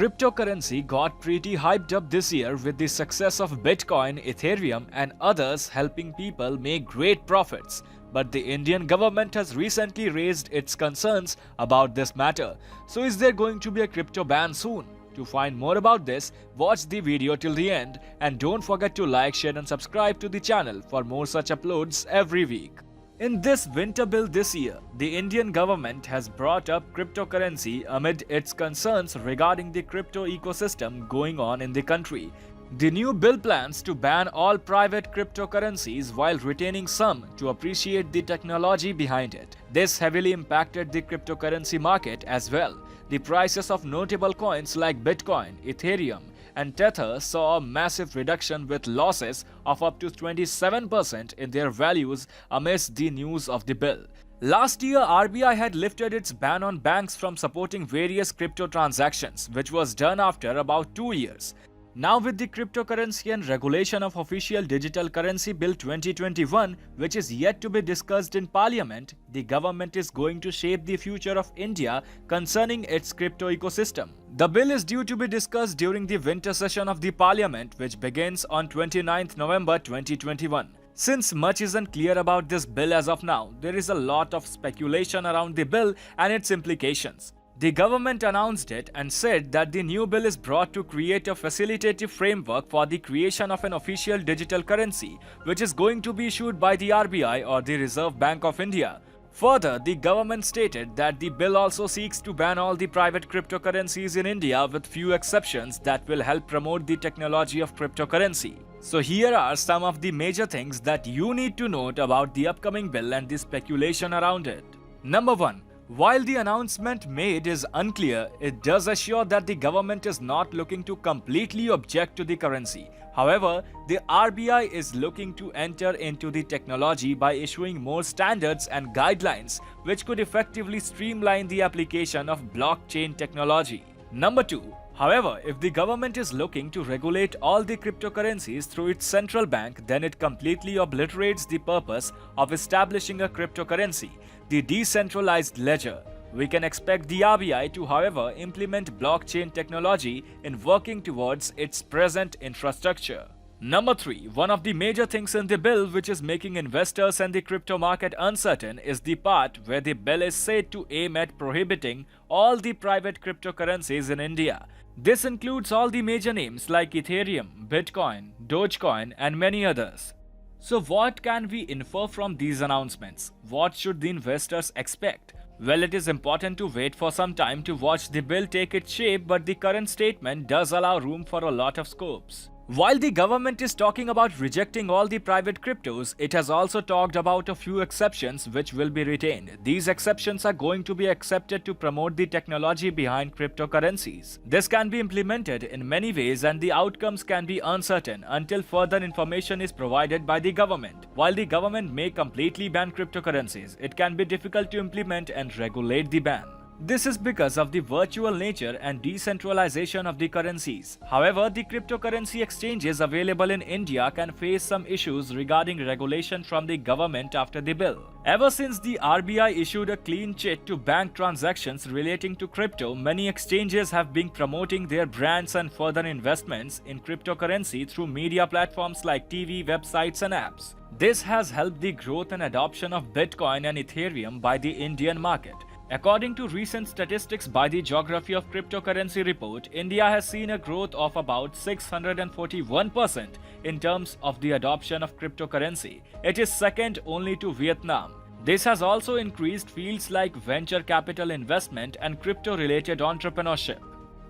Cryptocurrency got pretty hyped up this year with the success of Bitcoin, Ethereum, and others helping people make great profits. But the Indian government has recently raised its concerns about this matter. So is there going to be a crypto ban soon? To find more about this, watch the video till the end and don't forget to like, share and subscribe to the channel for more such uploads every week. In this winter bill this year, the Indian government has brought up cryptocurrency amid its concerns regarding the crypto ecosystem going on in the country. The new bill plans to ban all private cryptocurrencies while retaining some to appreciate the technology behind it. This heavily impacted the cryptocurrency market as well. The prices of notable coins like Bitcoin, Ethereum, and Tether saw a massive reduction with losses of up to 27% in their values amidst the news of the bill. Last year, RBI had lifted its ban on banks from supporting various crypto transactions, which was done after about 2 years. Now with the Cryptocurrency and Regulation of Official Digital Currency Bill 2021, which is yet to be discussed in Parliament, the government is going to shape the future of India concerning its crypto ecosystem. The bill is due to be discussed during the winter session of the Parliament, which begins on 29th November 2021. Since much isn't clear about this bill as of now, there is a lot of speculation around the bill and its implications. The government announced it and said that the new bill is brought to create a facilitative framework for the creation of an official digital currency, which is going to be issued by the RBI or the Reserve Bank of India. Further, the government stated that the bill also seeks to ban all the private cryptocurrencies in India with few exceptions that will help promote the technology of cryptocurrency. So here are some of the major things that you need to note about the upcoming bill and the speculation around it. Number 1. While the announcement made is unclear, it does assure that the government is not looking to completely object to the currency. However, the RBI is looking to enter into the technology by issuing more standards and guidelines which could effectively streamline the application of blockchain technology. Number 2. However, if the government is looking to regulate all the cryptocurrencies through its central bank, then it completely obliterates the purpose of establishing a cryptocurrency, the decentralized ledger. We can expect the RBI to, however, implement blockchain technology in working towards its present infrastructure. Number 3. One of the major things in the bill which is making investors and the crypto market uncertain is the part where the bill is said to aim at prohibiting all the private cryptocurrencies in India. This includes all the major names like Ethereum, Bitcoin, Dogecoin and many others. So what can we infer from these announcements? What should the investors expect? Well, it is important to wait for some time to watch the bill take its shape, but the current statement does allow room for a lot of scopes. While the government is talking about rejecting all the private cryptos, it has also talked about a few exceptions which will be retained. These exceptions are going to be accepted to promote the technology behind cryptocurrencies. This can be implemented in many ways and the outcomes can be uncertain until further information is provided by the government. While the government may completely ban cryptocurrencies, it can be difficult to implement and regulate the ban. This is because of the virtual nature and decentralization of the currencies. However, the cryptocurrency exchanges available in India can face some issues regarding regulation from the government after the bill. Ever since the RBI issued a clean chit to bank transactions relating to crypto, many exchanges have been promoting their brands and further investments in cryptocurrency through media platforms like TV, websites and apps. This has helped the growth and adoption of Bitcoin and Ethereum by the Indian market. According to recent statistics by the Geography of Cryptocurrency report, India has seen a growth of about 641% in terms of the adoption of cryptocurrency. It is second only to Vietnam. This has also increased fields like venture capital investment and crypto-related entrepreneurship.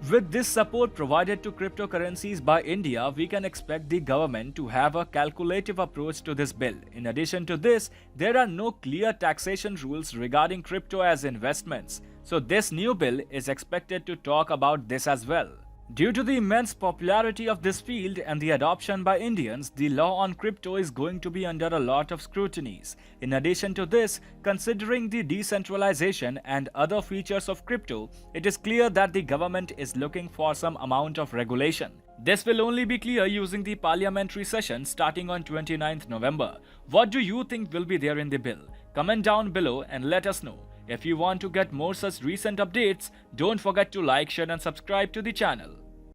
With this support provided to cryptocurrencies by India, we can expect the government to have a calculative approach to this bill. In addition to this, there are no clear taxation rules regarding crypto as investments, so this new bill is expected to talk about this as well. Due to the immense popularity of this field and the adoption by Indians, the law on crypto is going to be under a lot of scrutinies. In addition to this, considering the decentralization and other features of crypto, it is clear that the government is looking for some amount of regulation. This will only be clear using the parliamentary session starting on 29th November. What do you think will be there in the bill? Comment down below and let us know. If you want to get more such recent updates, don't forget to like, share and subscribe to the channel.